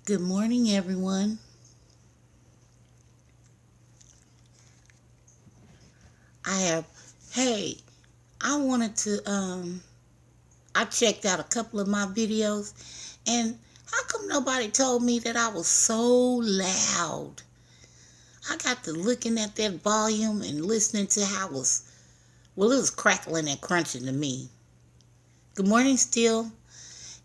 Good morning, everyone. I have, hey, I wanted to, I checked out a couple of my videos, and how come nobody told me that I was so loud? I got to looking at that volume and listening to how it was crackling and crunching to me. Good morning, still.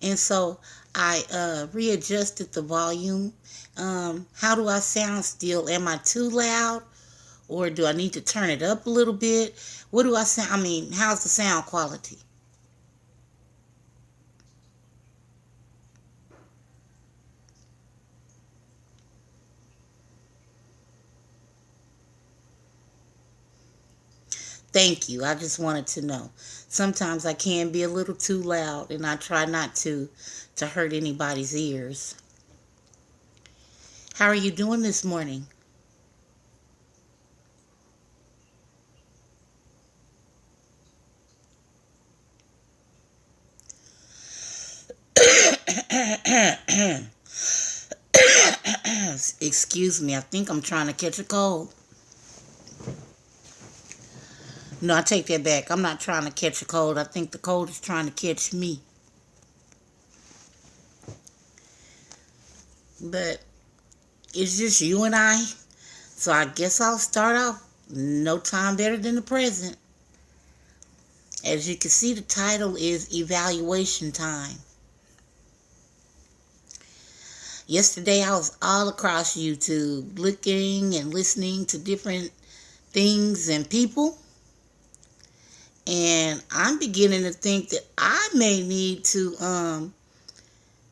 And so I readjusted the volume. How do I sound still? Am I too loud? Or do I need to turn it up a little bit? What do I sound? I mean, how's the sound quality? Thank you. I just wanted to know. Sometimes I can be a little too loud, and I try not to hurt anybody's ears. How are you doing this morning? Excuse me. I think I'm trying to catch a cold. No, I take that back. I'm not trying to catch a cold. I think the cold is trying to catch me. But it's just you and I. So I guess I'll start off. No time better than the present. As you can see, the title is Evaluation Time. Yesterday, I was all across YouTube looking and listening to different things and people. And I'm beginning to think that I may need to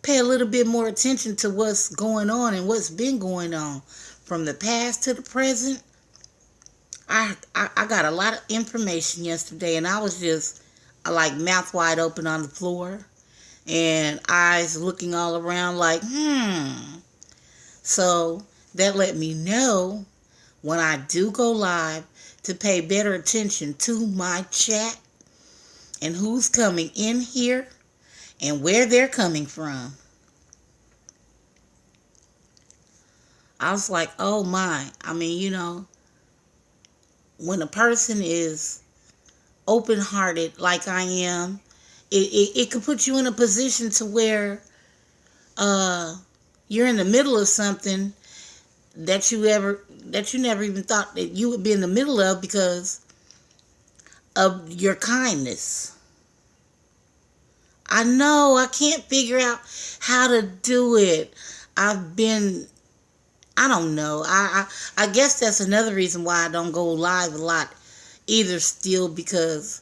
pay a little bit more attention to what's going on and what's been going on from the past to the present. I got a lot of information yesterday, and I was just like mouth wide open on the floor and eyes looking all around like. So that let me know when I do go live to pay better attention to my chat and who's coming in here and where they're coming from. I was like, oh my. I mean, when a person is open-hearted like I am, it could put you in a position to where you're in the middle of something that you never even thought that you would be in the middle of because of your kindness. I know I can't figure out how to do it. I don't know. I guess that's another reason why I don't go live a lot either still, because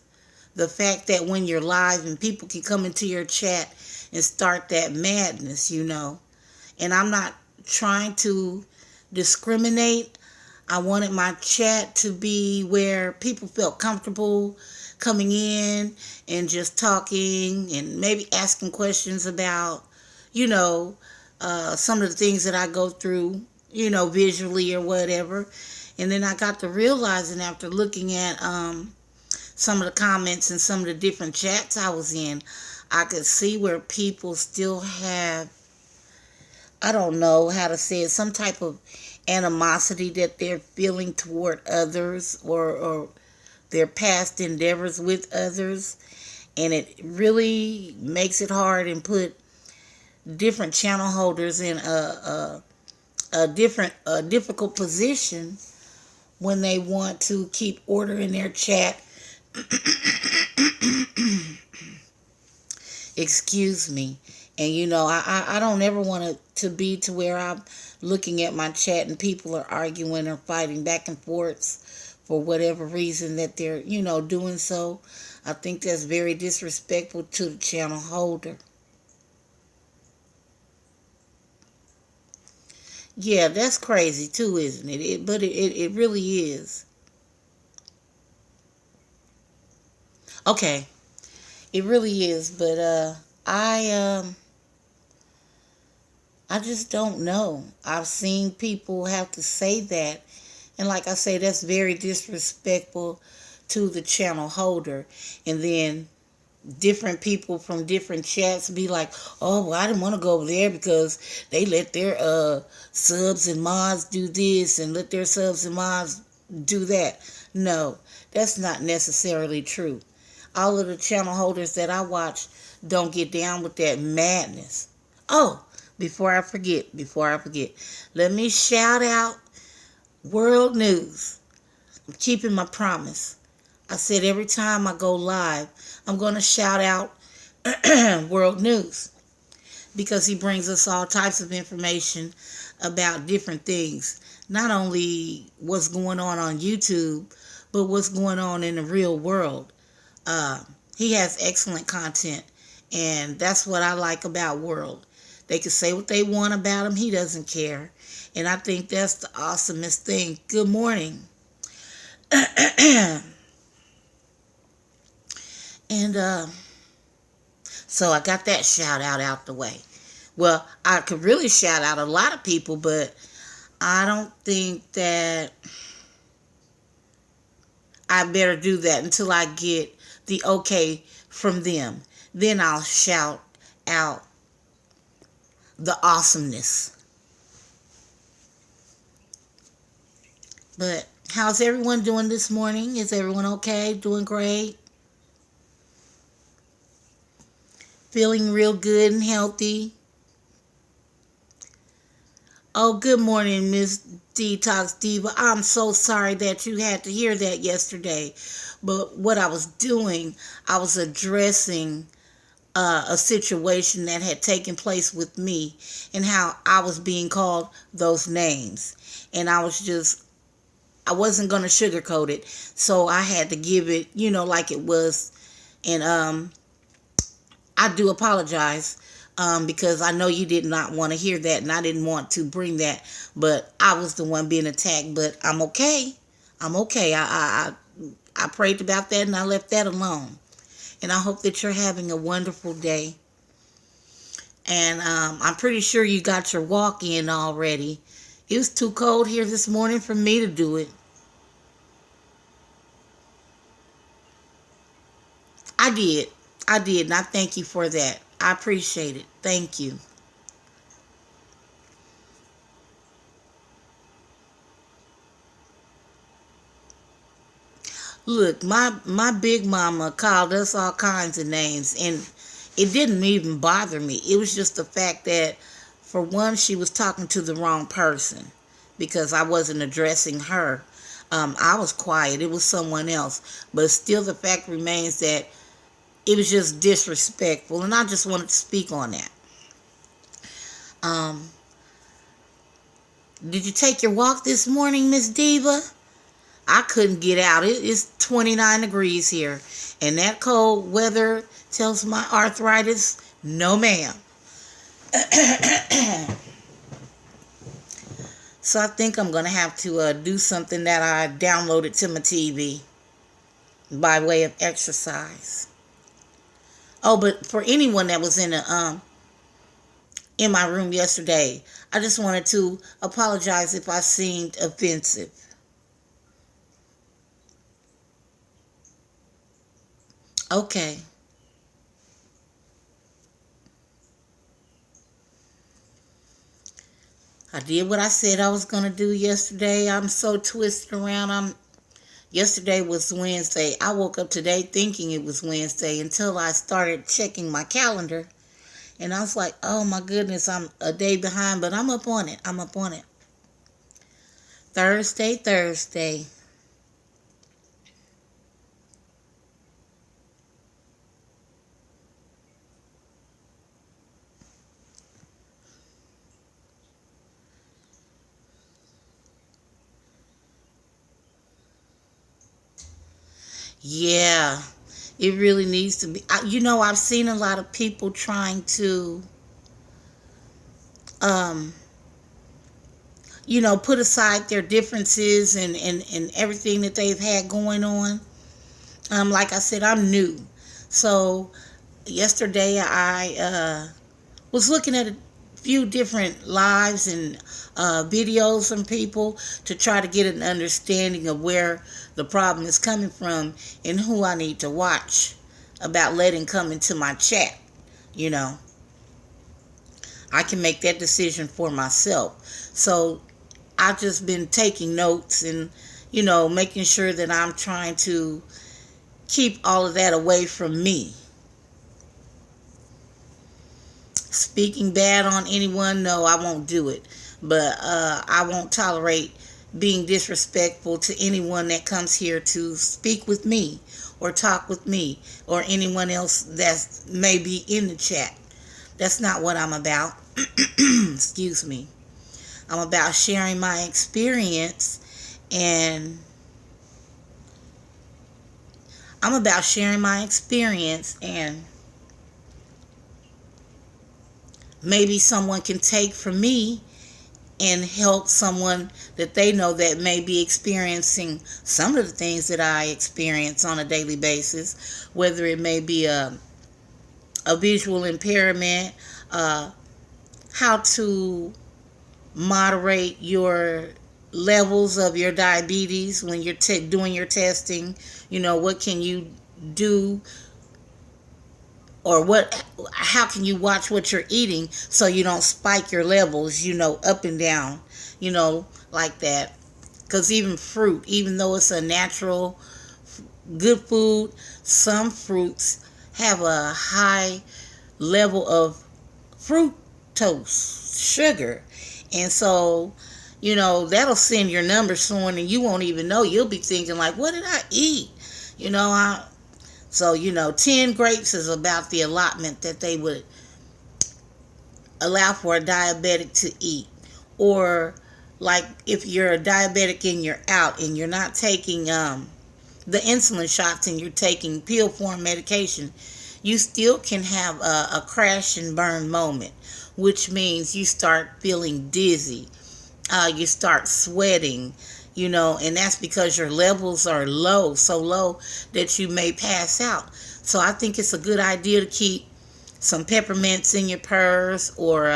the fact that when you're live and people can come into your chat and start that madness. And I'm not trying to discriminate. I wanted my chat to be where people felt comfortable coming in and just talking and maybe asking questions about, some of the things that I go through, visually or whatever. And then I got to realizing after looking at some of the comments and some of the different chats I was in, I could see where people still have, I don't know how to say it, some type of animosity that they're feeling toward others, or their past endeavors with others. And it really makes it hard and put different channel holders in a difficult position when they want to keep order in their chat. Excuse me. And I don't ever want to be to where I'm looking at my chat and people are arguing or fighting back and forth for whatever reason that they're, doing so. I think that's very disrespectful to the channel holder. Yeah, that's crazy too, isn't it? But it really is. Okay, it really is. But I just don't know. I've seen people have to say that, and like I say, that's very disrespectful to the channel holder. And then different people from different chats be like, oh, well, I didn't want to go over there because they let their subs and mods do this and let their subs and mods do that. No, that's not necessarily true. All of the channel holders that I watch don't get down with that madness. Oh, before I forget, let me shout out World News. I'm keeping my promise. I said every time I go live, I'm going to shout out World News because he brings us all types of information about different things. Not only what's going on YouTube, but what's going on in the real world. He has excellent content, and that's what I like about World. They can say what they want about him. He doesn't care. And I think that's the awesomest thing. Good morning. And so I got that shout out the way. Well, I could really shout out a lot of people, but I don't think that I better do that until I get the okay from them. Then I'll shout out the awesomeness. But how's everyone doing this morning? Is everyone okay? Doing great? Feeling real good and healthy? Oh, good morning, Ms. Detox Diva. I'm so sorry that you had to hear that yesterday. But what I was doing, I was addressing a situation that had taken place with me and how I was being called those names. And I wasn't going to sugarcoat it. So I had to give it, like it was. And I do apologize because I know you did not want to hear that, and I didn't want to bring that, but I was the one being attacked. But I'm okay. I'm okay. I prayed about that, and I left that alone. And I hope that you're having a wonderful day. And I'm pretty sure you got your walk in already. It was too cold here this morning for me to do it. I did. And I thank you for that. I appreciate it. Thank you. Look, my big mama called us all kinds of names, and it didn't even bother me. It was just the fact that, for one, she was talking to the wrong person because I wasn't addressing her. I was quiet. It was someone else. But still the fact remains that it was just disrespectful, and I just wanted to speak on that. Um, did you take your walk this morning, Miss Diva? I couldn't get out. It's 29 degrees here, and that cold weather tells my arthritis, no ma'am. So I think I'm going to have to do something that I downloaded to my TV by way of exercise. Oh, but for anyone that was in my room yesterday, I just wanted to apologize if I seemed offensive. Okay. I did what I said I was going to do yesterday. I'm so twisted around. Yesterday was Wednesday. I woke up today thinking it was Wednesday until I started checking my calendar. And I was like, oh my goodness, I'm a day behind, but I'm up on it. Thursday. Yeah, it really needs to be. I've seen a lot of people trying to, um, put aside their differences and everything that they've had going on. Like I said, I'm new. So yesterday I was looking at a few different lives and videos from people to try to get an understanding of where the problem is coming from and who I need to watch. about letting come into my chat. You know, I can make that decision for myself. So I've just been taking notes and, making sure that I'm trying to keep all of that away from me. Speaking bad on anyone, no, I won't do it. But I won't tolerate being disrespectful to anyone that comes here to speak with me or talk with me or anyone else that may be in the chat. That's not what I'm about. Excuse me. I'm about sharing my experience, and maybe someone can take from me and help someone that they know that may be experiencing some of the things that I experience on a daily basis, whether it may be a visual impairment, how to moderate your levels of your diabetes when you're doing your testing. What can you do, or how can you watch what you're eating so you don't spike your levels, up and down, like that. Because even fruit, even though it's a natural good food, some fruits have a high level of fructose sugar. And so, that'll send your numbers soaring and you won't even know. You'll be thinking like, what did I eat? So, 10 grapes is about the allotment that they would allow for a diabetic to eat. Or like if you're a diabetic and you're out and you're not taking the insulin shots and you're taking pill form medication, you still can have a crash and burn moment, which means you start feeling dizzy. You start sweating, and that's because your levels are low, so low that you may pass out. So I think it's a good idea to keep some peppermints in your purse, or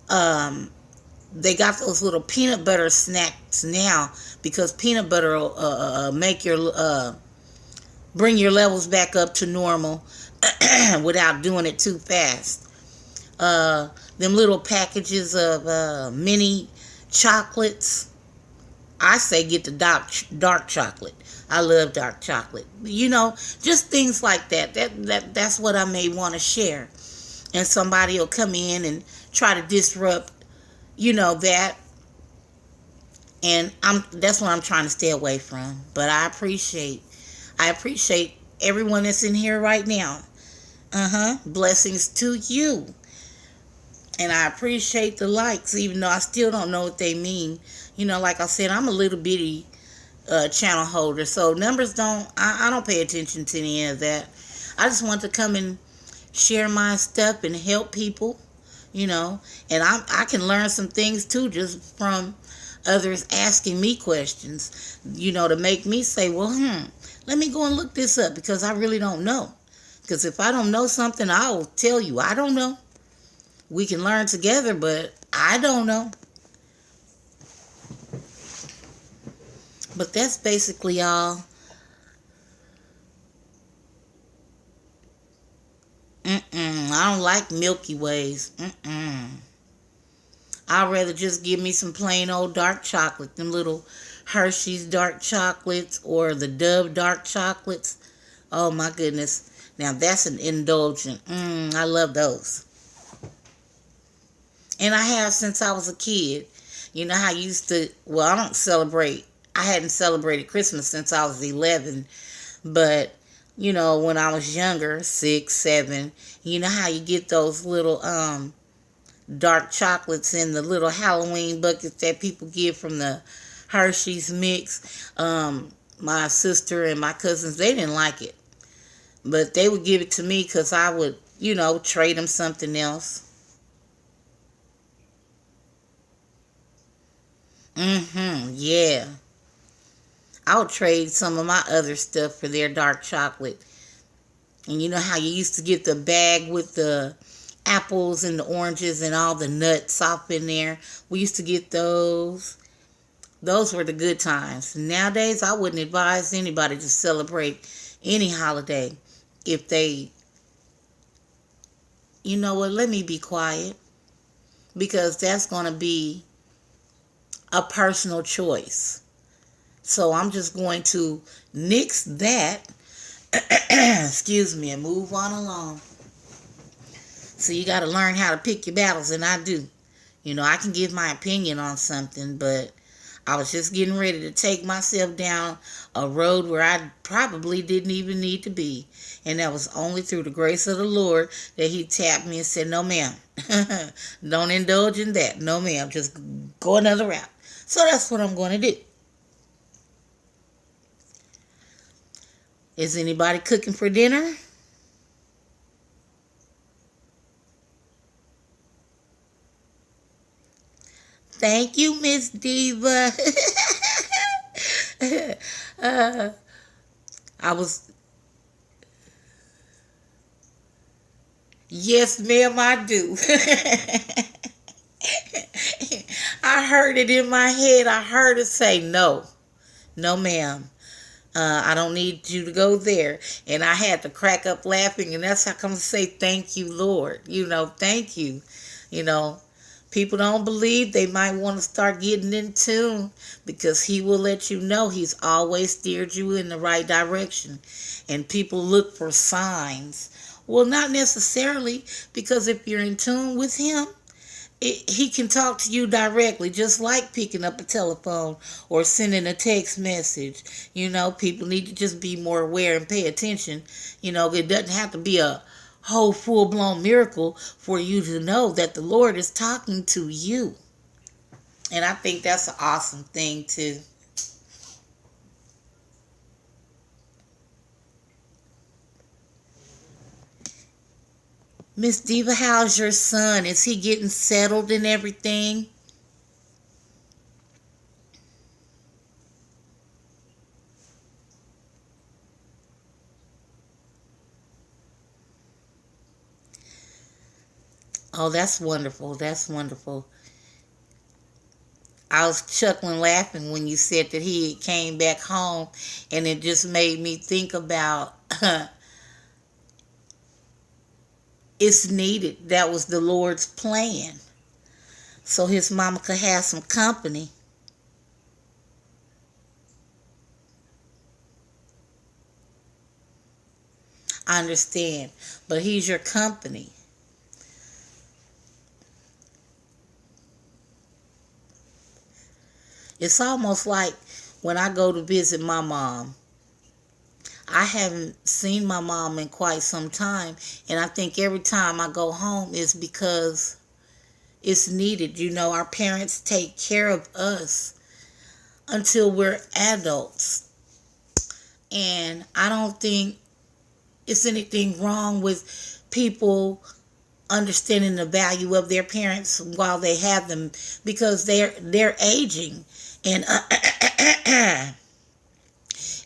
they got those little peanut butter snacks now, because peanut butter will make your bring your levels back up to normal without doing it too fast. Them little packages of mini chocolates, I say get the dark chocolate. I love dark chocolate. Just things like that. That's what I may want to share. And somebody will come in and try to disrupt, that. And that's what I'm trying to stay away from. But I appreciate everyone that's in here right now. Blessings to you. And I appreciate the likes, even though I still don't know what they mean. Like I said, I'm a little bitty channel holder, so numbers I don't pay attention to any of that. I just want to come and share my stuff and help people, and I can learn some things too, just from others asking me questions, to make me say, well, let me go and look this up, because I really don't know. Because if I don't know something, I'll tell you I don't know. We can learn together, but I don't know. But that's basically all. I don't like Milky Ways. I'd rather just give me some plain old dark chocolate. Them little Hershey's dark chocolates or the Dove dark chocolates. Oh my goodness. Now that's an indulgent. I love those. And I have since I was a kid. You know how I used to, well, I hadn't celebrated Christmas since I was 11. But, when I was younger, 6, 7, you know how you get those little dark chocolates in the little Halloween buckets that people give from the Hershey's mix. My sister and my cousins, they didn't like it. But they would give it to me because I would, trade them something else. Yeah. I would trade some of my other stuff for their dark chocolate. And you know how you used to get the bag with the apples and the oranges and all the nuts off in there? We used to get those. Those were the good times. Nowadays, I wouldn't advise anybody to celebrate any holiday if they, you know what, let me be quiet, because that's going to be a personal choice. So I'm just going to nix that, excuse me, and move on along. So you got to learn how to pick your battles, and I do. You know, I can give my opinion on something, but I was just getting ready to take myself down a road where I probably didn't even need to be. And that was only through the grace of the Lord that he tapped me and said, no, ma'am, don't indulge in that. No, ma'am, just go another route. So that's what I'm going to do. Is anybody cooking for dinner? Thank you, Miss Diva. uh, I was, yes, ma'am, I do. I heard it in my head. I heard it say, no, no, ma'am. I don't need you to go there. And I had to crack up laughing, and that's how I come to say, thank you, Lord. You know, thank you. You know, people don't believe, they might want to start getting in tune, because he will let you know he's always steered you in the right direction. And people look for signs. Well, not necessarily, because if you're in tune with him, he can talk to you directly, just like picking up a telephone or sending a text message. You know, people need to just be more aware and pay attention. You know, it doesn't have to be a whole full-blown miracle for you to know that the Lord is talking to you. And I think that's an awesome thing too. Miss Diva, how's your son? Is he getting settled and everything? Oh, that's wonderful. That's wonderful. I was chuckling laughing when you said that he came back home, and it just made me think about it's needed. That was the Lord's plan. So his mama could have some company. I understand. But he's your company. It's almost like when I go to visit my mom. I haven't seen my mom in quite some time, and I think every time I go home is because it's needed. You know, our parents take care of us until we're adults. And I don't think it's anything wrong with people understanding the value of their parents while they have them, because they're aging, and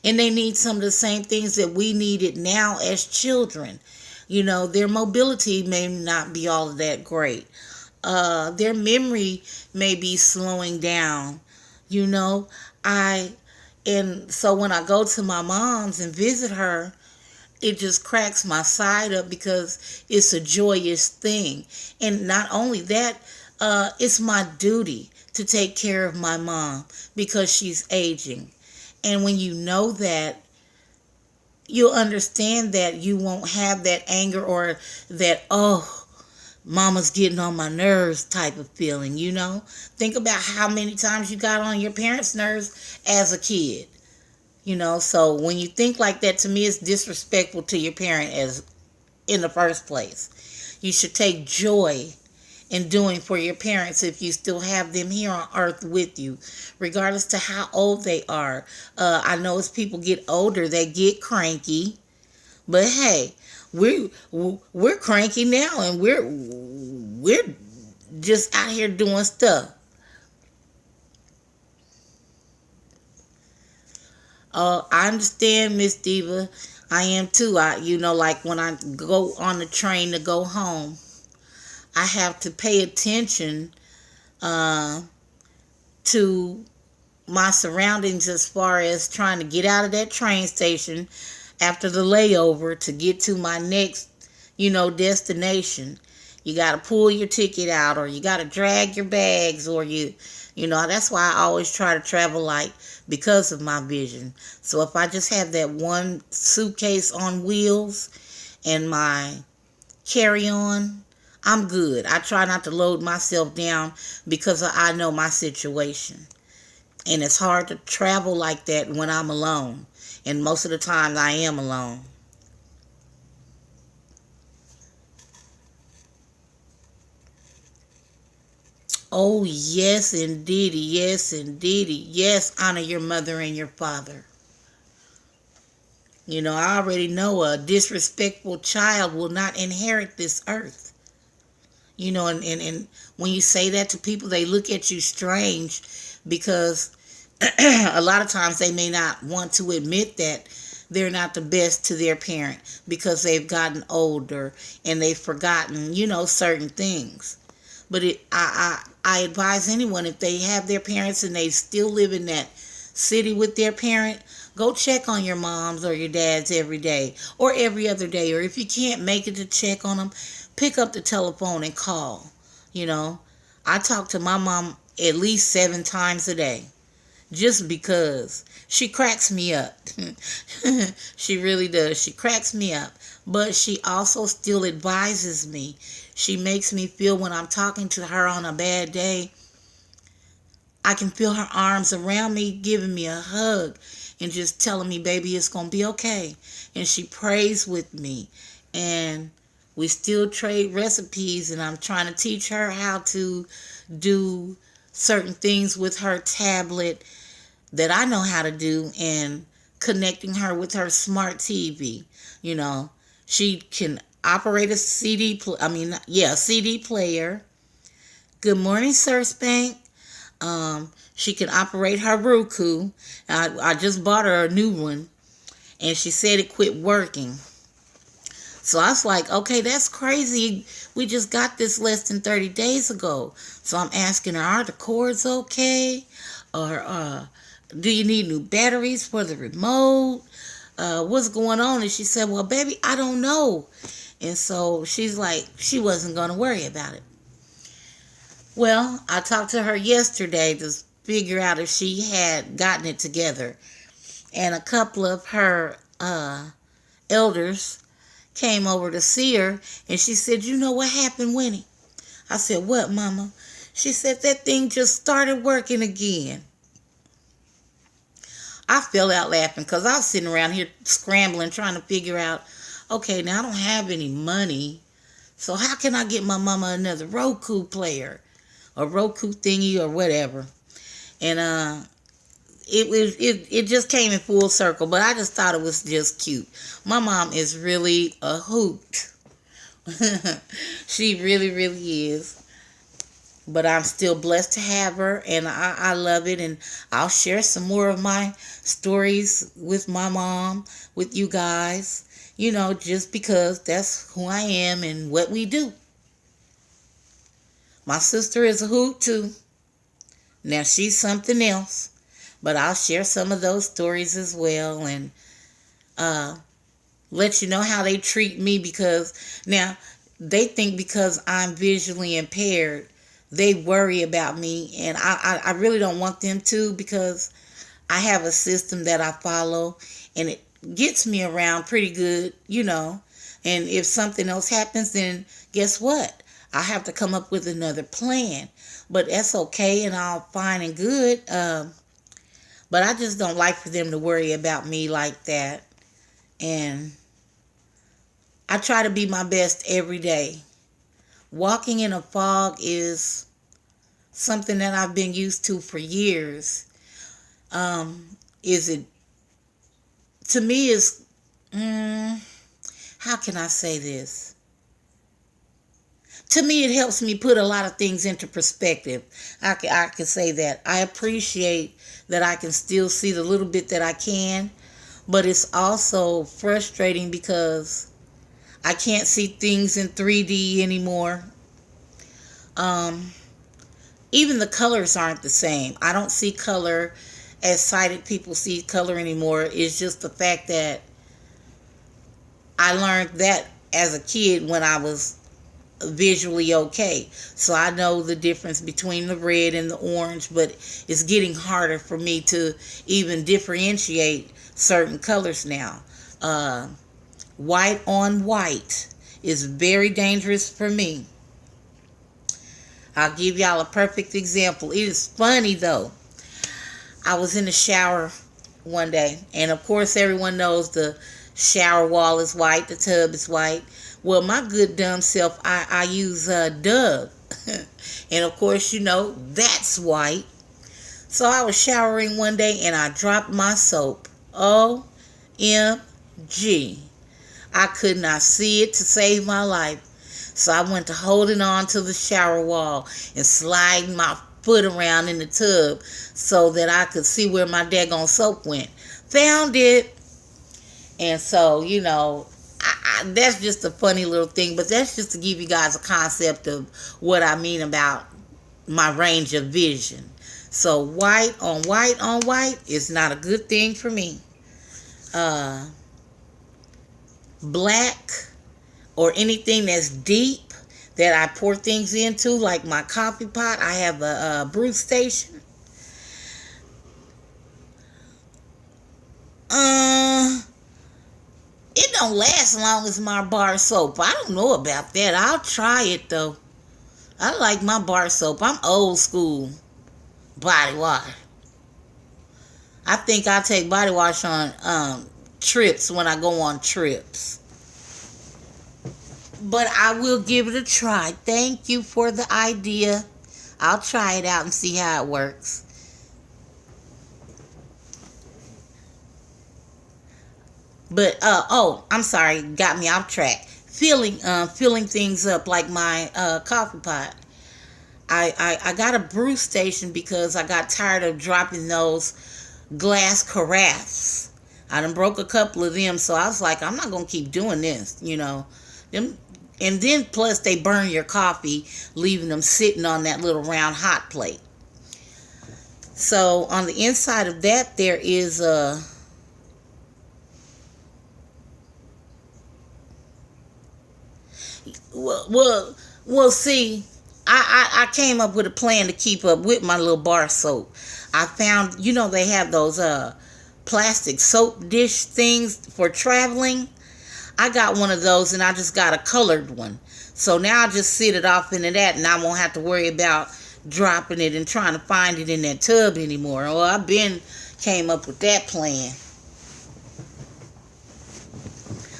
and they need some of the same things that we needed now as children. You know, their mobility may not be all that great. Their memory may be slowing down. You know, I and so when I go to my mom's and visit her, it just cracks my side up, because it's a joyous thing. And not only that, it's my duty to take care of my mom because she's aging. And when you know that, you'll understand that you won't have that anger or that, oh, mama's getting on my nerves type of feeling, you know? Think about how many times you got on your parents' nerves as a kid. You know, so when you think like that, to me, it's disrespectful to your parent as in the first place. You should take joy in doing for your parents if you still have them here on earth with you, regardless to how old they are. I know as people get older, they get cranky, but hey, we're cranky now, and we're just out here doing stuff. I understand, Miss Diva. I am too. You know, like when I go on the train to go home, I have to pay attention uh, to my surroundings as far as trying to get out of that train station after the layover to get to my next, destination. You got to pull your ticket out, or you got to drag your bags, or that's why I always try to travel light because of my vision. So if I just have that one suitcase on wheels and my carry on, I'm good. I try not to load myself down because I know my situation. And it's hard to travel like that when I'm alone. And most of the time I am alone. Oh, yes, indeedy. Yes, indeedy. Yes, honor your mother and your father. I already know a disrespectful child will not inherit this earth. And when you say that to people, they look at you strange because a lot of times they may not want to admit that they're not the best to their parent because they've gotten older and they've forgotten, certain things. But I advise anyone, if they have their parents and they still live in that city with their parent, go check on your moms or your dads every day or every other day. Or if you can't make it to check on them, pick up the telephone and call. You know, I talk to my mom at least 7 times a day just because she cracks me up. She really does. She cracks me up. But she also still advises me. She makes me feel when I'm talking to her on a bad day, I can feel her arms around me, giving me a hug and just telling me, baby, it's going to be okay. And she prays with me. And we still trade recipes, and I'm trying to teach her how to do certain things with her tablet that I know how to do, and connecting her with her smart TV. You know, she can operate a CD player. Good morning, Sir Spank. She can operate her Roku. I just bought her a new one, and she said it quit working. So I was like, okay, that's crazy. We just got this less than 30 days ago. So I'm asking her, are the cords okay? Or do you need new batteries for the remote? What's going on? And she said, well, baby, I don't know. And so she's like, she wasn't going to worry about it. Well, I talked to her yesterday to figure out if she had gotten it together. And a couple of her elders came over to see her, and she said, you know what happened, Winnie? I said, what, Mama? She said, that thing just started working again. I fell out laughing because I was sitting around here scrambling, trying to figure out, okay, now I don't have any money, so how can I get my mama another Roku player or Roku thingy or whatever? And it just came in full circle, but I just thought it was just cute. My mom is really a hoot. She really, really is. But I'm still blessed to have her, and I love it. And I'll share some more of my stories with my mom, with you guys, just because that's who I am and what we do. My sister is a hoot too. Now she's something else, but I'll share some of those stories as well, and let you know how they treat me, because now they think because I'm visually impaired, they worry about me, and I really don't want them to, because I have a system that I follow, and it gets me around pretty good, and if something else happens, then guess what? I have to come up with another plan, but that's okay and all fine and good, but I just don't like for them to worry about me like that. And I try to be my best every day. Walking in a fog is something that I've been used to for years. Is it, to me, is, how can I say this? To me, it helps me put a lot of things into perspective. I can say that. I appreciate that I can still see the little bit that I can, but it's also frustrating because I can't see things in 3D anymore. Even the colors aren't the same. I don't see color as sighted people see color anymore. It's just the fact that I learned that as a kid when I was visually okay. So I know the difference between the red and the orange, but it's getting harder for me to even differentiate certain colors now. Uh, White on white is very dangerous for me. I'll give y'all a perfect example. It is funny though. I was in the shower one day, and of course everyone knows the shower wall is white, the tub is white. Well, my good dumb self, I use Dove. And of course, you know, that's white. So I was showering one day and I dropped my soap. OMG. I could not see it to save my life. So I went to holding on to the shower wall and sliding my foot around in the tub so that I could see where my daggone soap went. Found it. And so, you know, that's just a funny little thing, but that's just to give you guys a concept of what I mean about my range of vision. So white on white is not a good thing for me. Black or anything that's deep that I pour things into, like my coffee pot. I have a brew station. It don't last as long as my bar soap. I don't know about that. I'll try it though. I like my bar soap. I'm old school body wash. I think I take body wash on trips when I go on trips. But I will give it a try. Thank you for the idea. I'll try it out and see how it works. But I'm sorry, got me off track. Filling things up like my coffee pot. I got a brew station because I got tired of dropping those glass carafes. I done broke a couple of them, so I was like, I'm not gonna keep doing this, you know. Them, and then plus they burn your coffee, leaving them sitting on that little round hot plate. So on the inside of that, there is a well, see, I came up with a plan to keep up with my little bar soap. I found, you know, they have those plastic soap dish things for traveling. I got one of those and I just got a colored one. So now I just sit it off into that and I won't have to worry about dropping it and trying to find it in that tub anymore. Well, I've been came up with that plan.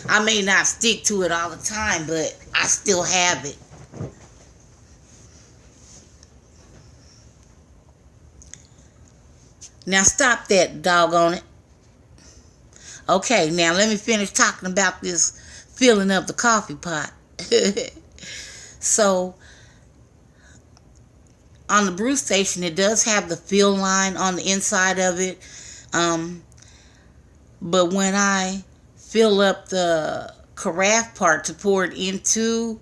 I may not stick to it all the time, but I still have it. Now stop that, doggone it. Okay, now let me finish talking about this filling up the coffee pot. So, on the brew station, it does have the fill line on the inside of it. But when I fill up the carafe part to pour it into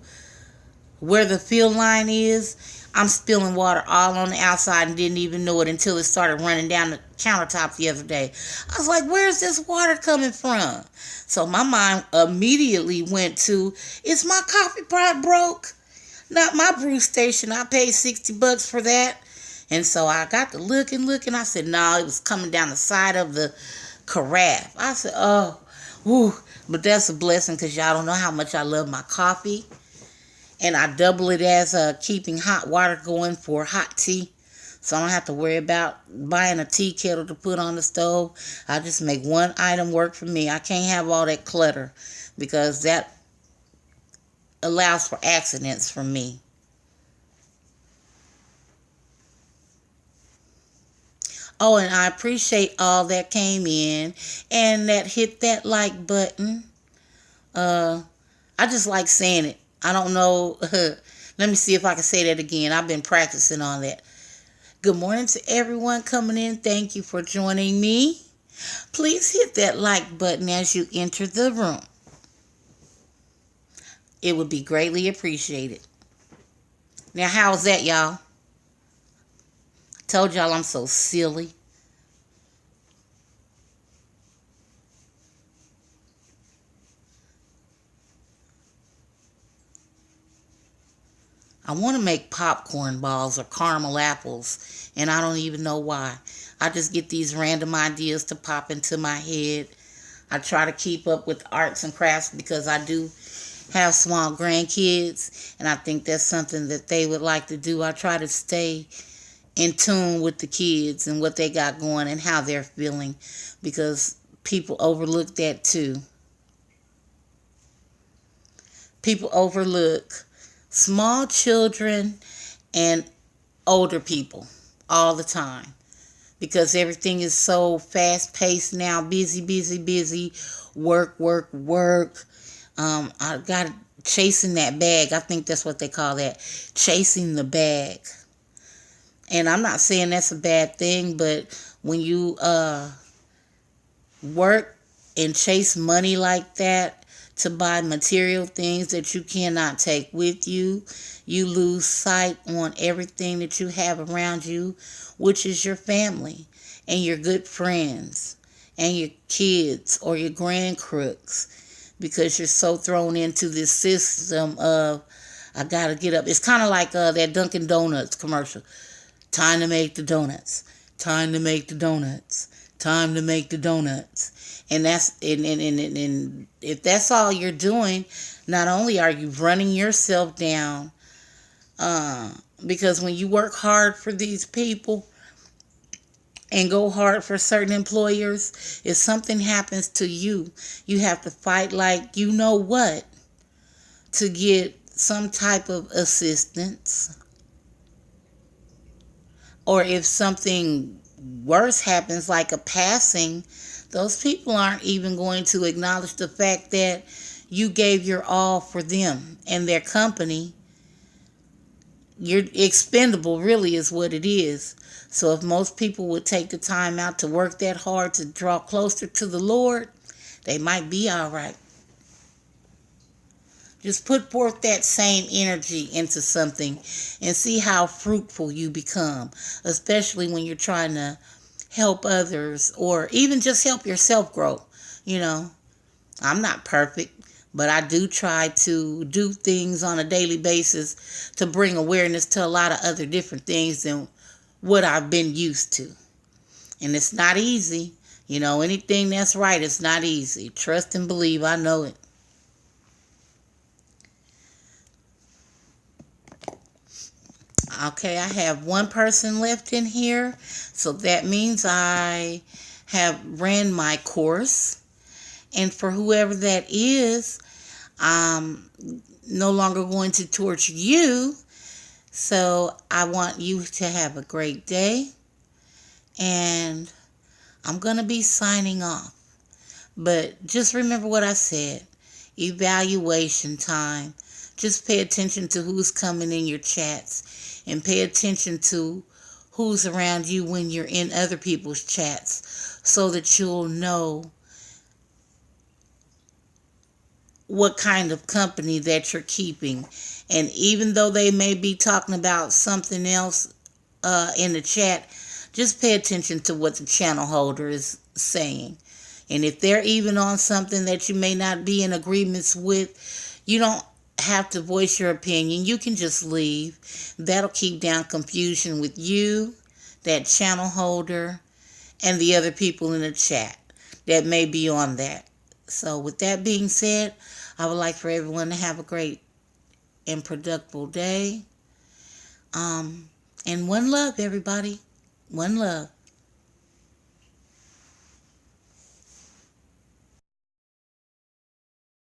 where the fill line is, I'm spilling water all on the outside and didn't even know it until it started running down the countertop the other day. I was like, where's this water coming from? So my mind immediately went to, is my coffee pot broke? Not my brew station. I paid $60 for that. And so I got to look. I said, no, it was coming down the side of the carafe. I said, oh, woo. But that's a blessing because y'all don't know how much I love my coffee. And I double it as keeping hot water going for hot tea. So I don't have to worry about buying a tea kettle to put on the stove. I just make one item work for me. I can't have all that clutter because that allows for accidents for me. Oh, and I appreciate all that came in and that hit that like button. I just like saying it. I don't know. Let me see if I can say that again. I've been practicing on that. Good morning to everyone coming in. Thank you for joining me. Please hit that like button as you enter the room. It would be greatly appreciated. Now, how's that, y'all? Told y'all I'm so silly. I want to make popcorn balls or caramel apples, and I don't even know why. I just get these random ideas to pop into my head. I try to keep up with arts and crafts because I do have small grandkids, and I think that's something that they would like to do. I try to stay in tune with the kids and what they got going and how they're feeling, because people overlook that too. People overlook small children and older people all the time, because everything is so fast paced now. Busy, busy, busy. Work, work, work. I got chasing that bag. I think that's what they call that. Chasing the bag. And I'm not saying that's a bad thing, but when you work and chase money like that to buy material things that you cannot take with you, you lose sight on everything that you have around you, which is your family and your good friends and your kids or your grand crooks, because you're so thrown into this system of, I gotta get up. It's kind of like that Dunkin' Donuts commercial. Time to make the donuts. Time to make the donuts. Time to make the donuts. And that's and if that's all you're doing, not only are you running yourself down, because when you work hard for these people and go hard for certain employers, if something happens to you, you have to fight like you know what to get some type of assistance. Or if something worse happens, like a passing, those people aren't even going to acknowledge the fact that you gave your all for them and their company. You're expendable, really, is what it is. So if most people would take the time out to work that hard to draw closer to the Lord, they might be all right. Just put forth that same energy into something and see how fruitful you become, especially when you're trying to help others or even just help yourself grow. You know, I'm not perfect, but I do try to do things on a daily basis to bring awareness to a lot of other different things than what I've been used to. And it's not easy. You know, anything that's right, it's not easy. Trust and believe, I know it. Okay, I have one person left in here, so that means I have ran my course. And for whoever that is, I'm no longer going to torture you. So I want you to have a great day. And I'm going to be signing off. But just remember what I said. Evaluation time. Just pay attention to who's coming in your chats, and pay attention to who's around you when you're in other people's chats, so that you'll know what kind of company that you're keeping. And even though they may be talking about something else in the chat, just pay attention to what the channel holder is saying. And if they're even on something that you may not be in agreements with, you don't have to voice your opinion. You can just leave. That'll keep down confusion with you, that channel holder, and the other people in the chat that may be on that. So with that being said, I would like for everyone to have a great and productive day. And one love, everybody. One love.